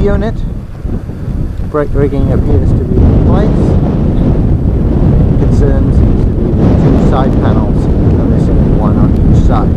unit. Brake rigging appears to be in place. Main concern seems to be the two side panels are missing, one on each side.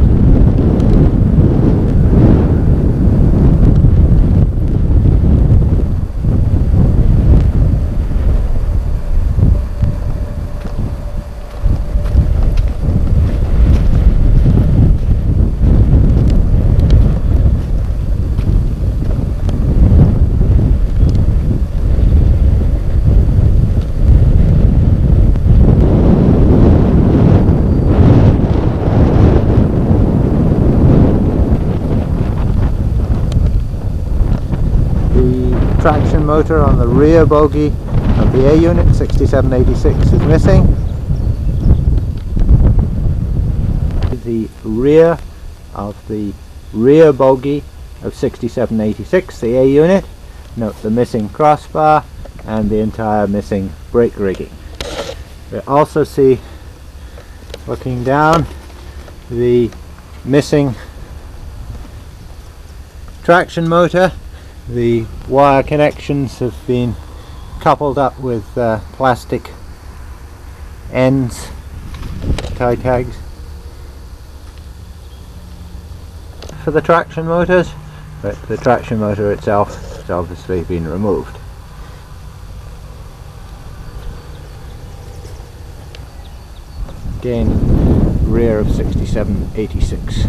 Traction motor on the rear bogie of the A unit 6786 is missing. The rear of the rear bogie of 6786, the A unit. Note the missing crossbar and the entire missing brake rigging. We also see, looking down, the missing traction motor. The wire connections have been coupled up with plastic ends, tie tags for the traction motors, but the traction motor itself has obviously been removed. Again, rear of 6786.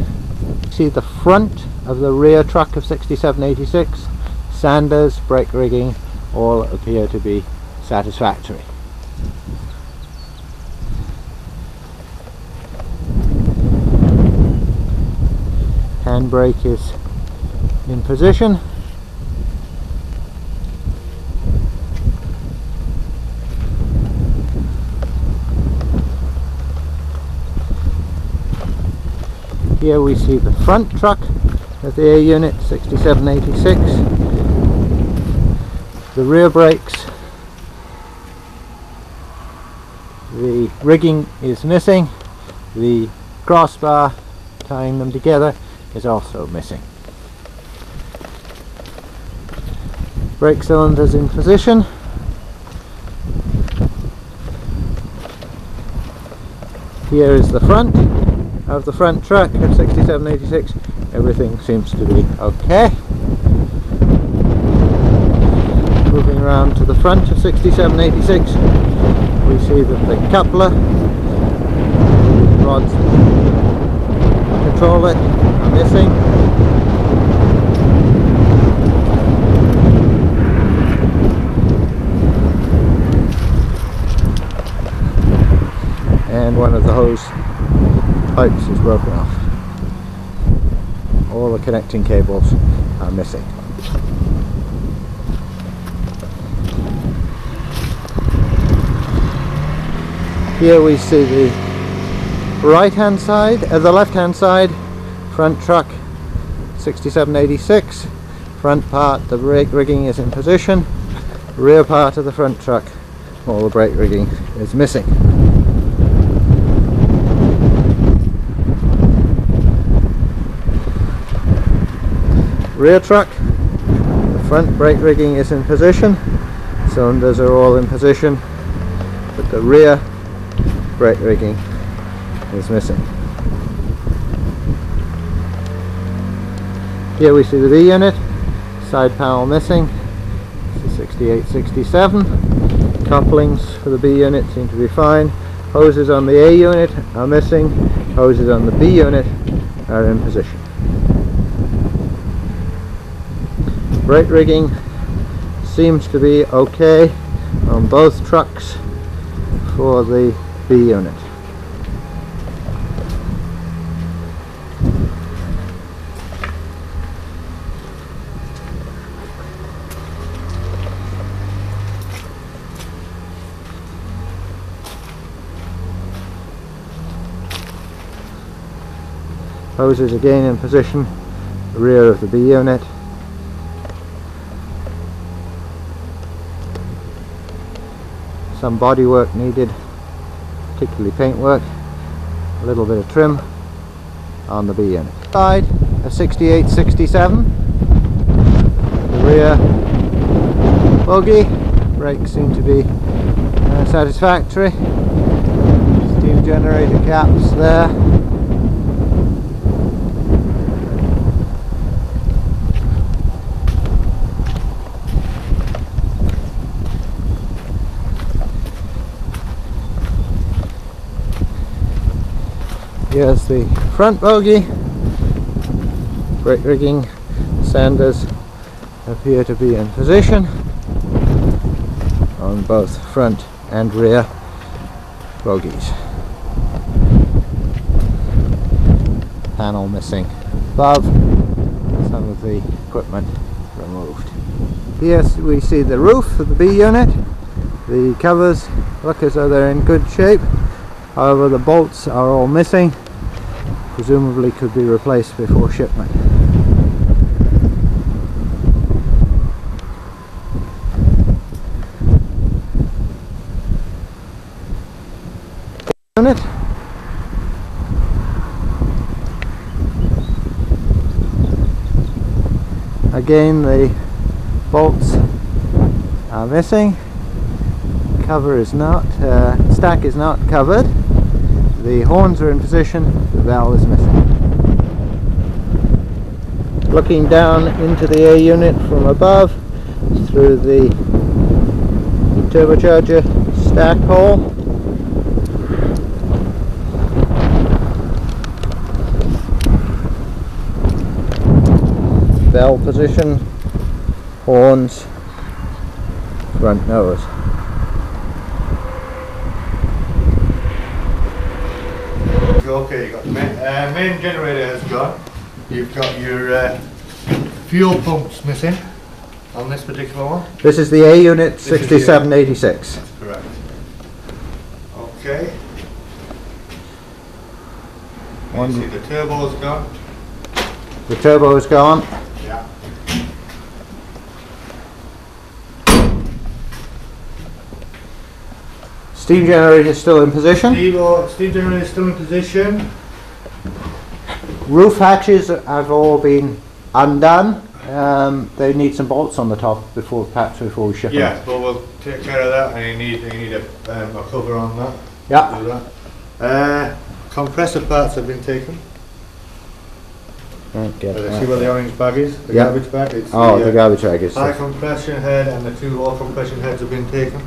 See the front of the rear truck of 6786. Sanders, brake rigging, all appear to be satisfactory. Handbrake is in position. Here we see the front truck of the A unit 6786. The rear brakes, the rigging is missing, the crossbar tying them together is also missing. Brake cylinders in position. Here is the front of the front truck of 6786. Everything seems to be okay. Moving around to the front of 6786, we see that the coupler, rods control it, are missing. And one of the hose pipes is broken off. All the connecting cables are missing. Here we see the right-hand side, the left-hand side, front truck 6786. Front part, the brake rigging is in position. Rear part of the front truck, all the brake rigging is missing. Rear truck, the front brake rigging is in position. Cylinders are all in position, but the rear brake rigging is missing. Here we see the B unit, side panel missing. This is 6867. Couplings for the B unit seem to be fine. Hoses on the A unit are missing. Hoses on the B unit are in position. Brake rigging seems to be okay on both trucks for the B unit. Hoses again in position, rear of the B unit. Some body work needed, particularly paint work, a little bit of trim on the B unit. Side of 6867, the rear bogie. Brakes seem to be satisfactory. Steam generator caps there. Here's the front bogie. Brake rigging sanders appear to be in position on both front and rear bogies. Panel missing above, some of the equipment removed. Here we see the roof of the B unit. The covers look as though they're in good shape, however the bolts are all missing, presumably could be replaced before shipment. Unit. Again, the bolts are missing. Cover is not, stack is not covered. The horns are in position. The valve is missing. Looking down into the A unit from above through the turbocharger stack hole. Valve position, horns, front nose. Okay, you've got the main generator has gone. You've got your fuel pumps missing on this particular one. This is the A unit 6786. That's correct. Okay. You see the turbo's gone. The turbo is gone. Yeah. Steam generator is still in position. Steam generator is still in position. Roof hatches have all been undone. They need some bolts on the top before we ship them. Yeah, but we'll take care of that, and you need a cover on that. Yeah. Do that. Compressor parts have been taken. See where the orange bag is? The garbage bag? It's the garbage bag is. High compression head and the 2 low compression heads have been taken.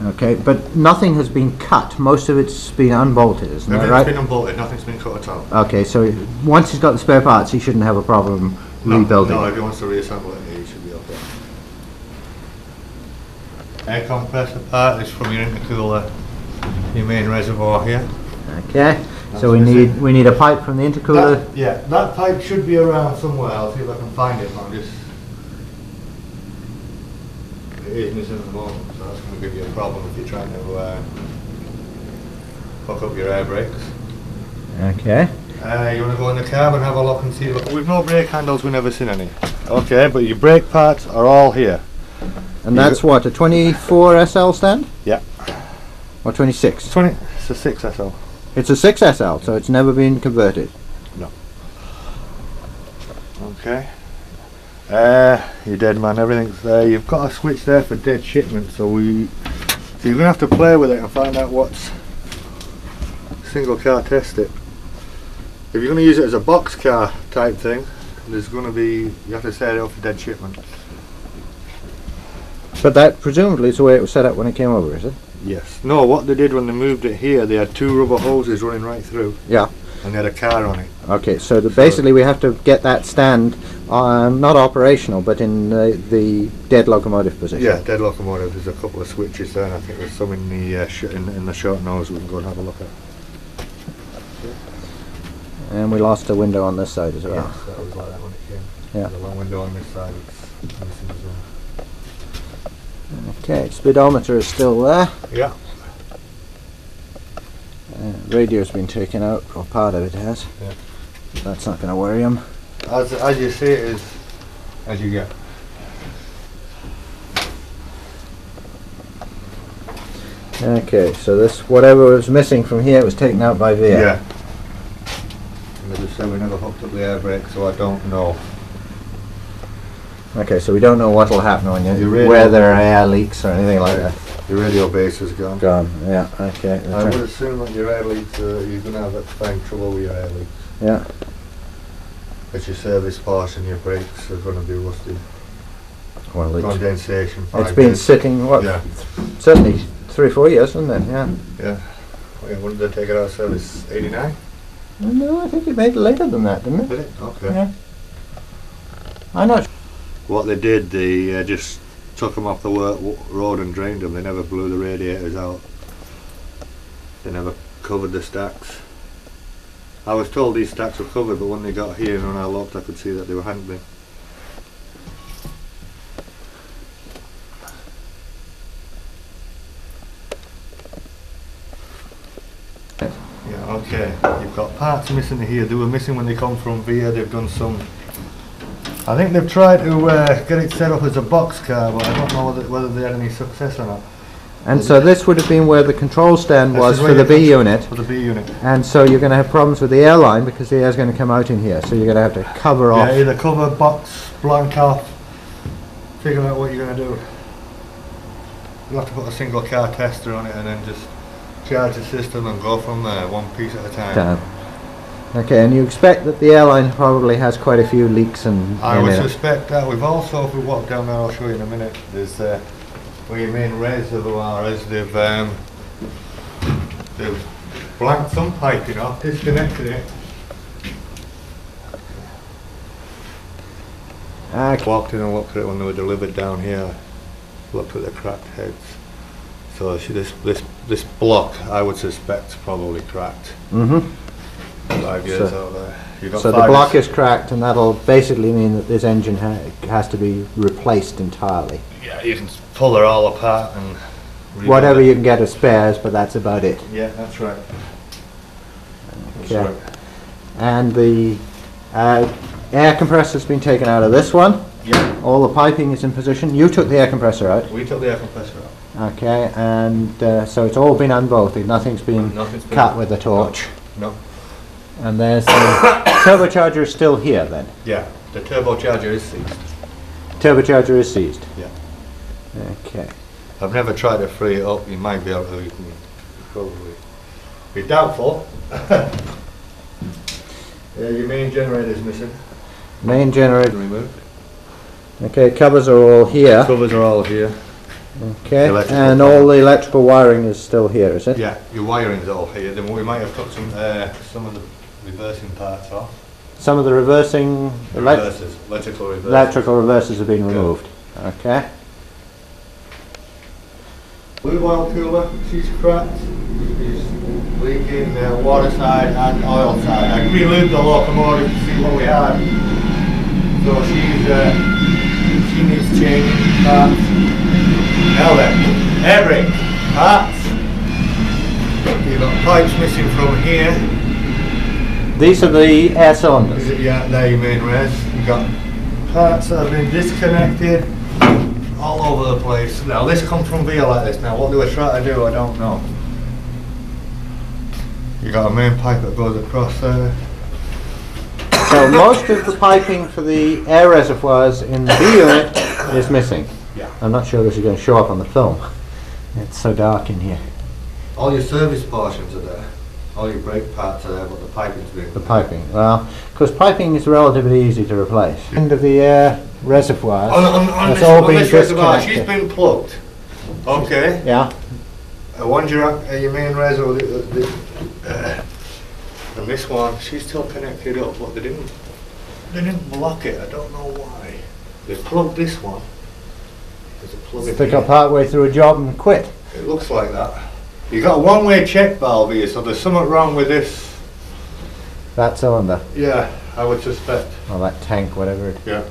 Okay, but nothing has been cut. Most of it's been unbolted, isn't that right? Everything's been unbolted, nothing's been cut at all. Okay, so once he's got the spare parts, he shouldn't have a problem rebuilding. No, if he wants to reassemble it, he should be okay. Air compressor part is from your intercooler, your main reservoir here. Okay, so we need a pipe from the intercooler. That pipe should be around somewhere. I'll see if I can find it. It is missing at the moment, so that's going to give you a problem if you're trying to hook up your air brakes. Okay. You want to go in the cab and have a look and see. Look, we've no brake handles. We've never seen any. Okay, but your brake parts are all here. And that's what, a 24 SL stand? Yeah. Or 26? It's a 6 SL. It's a 6 SL, so it's never been converted. No. Okay. You're dead man, everything's there. You've got a switch there for dead shipment, so you're going to have to play with it and find out what's single car test it. If you're going to use it as a box car type thing, there's going to be, you have to set it up for dead shipment. But that presumably is the way it was set up when it came over, is it? Yes. No, what they did when they moved it here, they had 2 rubber hoses running right through. Yeah. And they had a car on it. Okay, so basically we have to get that stand not operational, but in the dead locomotive position. Yeah, dead locomotive. There's a couple of switches there, and I think there's some in the in the short nose we can go and have a look at. And we lost a window on this side as well. Yes, that was like that when it came. Yeah. There's a long window on this side. It's missing as well. Okay, speedometer is still there. Yeah. Radio's been taken out, or part of it has. Yeah. That's not going to worry him. As you see, it is as you get. Okay, so this, whatever was missing from here was taken out by VIA. Yeah. as I said, we never hooked up the air brake, so I don't know. Okay, so we don't know what will happen on you, Your where there are air leaks or anything like that. Your radio base is gone. Gone, yeah, okay. I would assume that your air leaks, you're going to have that same trouble with your air leaks. Yeah. As your service portion, your brakes are going to be rusted. Well, Condensation. it's been sitting, what, yeah. Certainly 3 or 4 years, hasn't it? Yeah. Yeah. Well, when did they take it out of service? 89? No, I think it made it later than that, didn't it? Did it? Okay. Yeah. I'm not. What they did, they just took them off the road and drained them. They never blew the radiators out. They never covered the stacks. I was told these stacks were covered, but when they got here and when I looked, I could see that they hadn't been. Yeah, okay. You've got parts missing here. They were missing when they come from via. They've done some. I think they've tried to get it set up as a box car, but I don't know whether they had any success or not. And so this would have been where the control stand was for the B unit. For the B unit. And so you're going to have problems with the airline because the air's going to come out in here. So you're going to have to cover off. Yeah, either cover, box, blank off, figure out what you're going to do. You'll have to put a single car tester on it and then just charge the system and go from there, one piece at a time. Down. Okay, and you expect that the airline probably has quite a few leaks and. I would suspect that. We've also, if we walk down there, I'll show you in a minute. There's where your main reservoir is. They've blanked some piping off, disconnected it. Okay. Walked in and looked at it when they were delivered down here. Looked at the cracked heads. So this block, I would suspect, is probably cracked. Mm-hmm. 5 years out there. So the block is cracked, and that'll basically mean that this engine has to be replaced entirely. Yeah, you can pull it all apart and whatever you can get as spares, but that's about it. Yeah, that's right. Okay. That's right. And the air compressor's been taken out of this one. Yeah. All the piping is in position. You took the air compressor out. We took the air compressor out. Okay, and so it's all been unbolted. Nothing's been cut with a torch. No. And there's the turbocharger is still here then. Yeah, the turbocharger is seized. Turbocharger is seized. Yeah. Okay. I've never tried to free it up. You might be able to. You can probably be doubtful. Your main generator is missing. Main generator removed. Okay, covers are all here. Covers are all here. Okay, and all the electrical wiring is still here, is it? Yeah, your wiring's all here. Then we might have cut some of the reversing parts off. Some of the reversing electrical reversers. Electrical reversers have been removed. Okay. Blue oil cooler, she's cracked. She's leaking water side and oil side. I re-lubed the locomotive to see what we had. So she needs changing parts. Now then, air brake, parts. You've got pipes missing from here. These are the air cylinders. Yeah, they're your main res. You've got parts that have been disconnected all over the place. Now this comes from via like this. Now what they were trying to do, I don't know. You've got a main pipe that goes across there. So most of the piping for the air reservoirs in the B unit is missing. Yeah. I'm not sure this is going to show up on the film. It's so dark in here. All your service portions are there. All your brake parts are there, but the piping's been... The piping, well, because piping is relatively easy to replace. End of the air reservoirs has all been disconnected. She's been plugged. Okay. Yeah. One's your main reservoir, and this one, she's still connected up, but they didn't block it. I don't know why. They plugged this one. There's a plug in They got here. part way through a job and quit. It looks like that. You've got a one-way check valve here, so there's something wrong with this. That cylinder. Yeah, I would suspect. Or that tank, whatever it is. Yeah.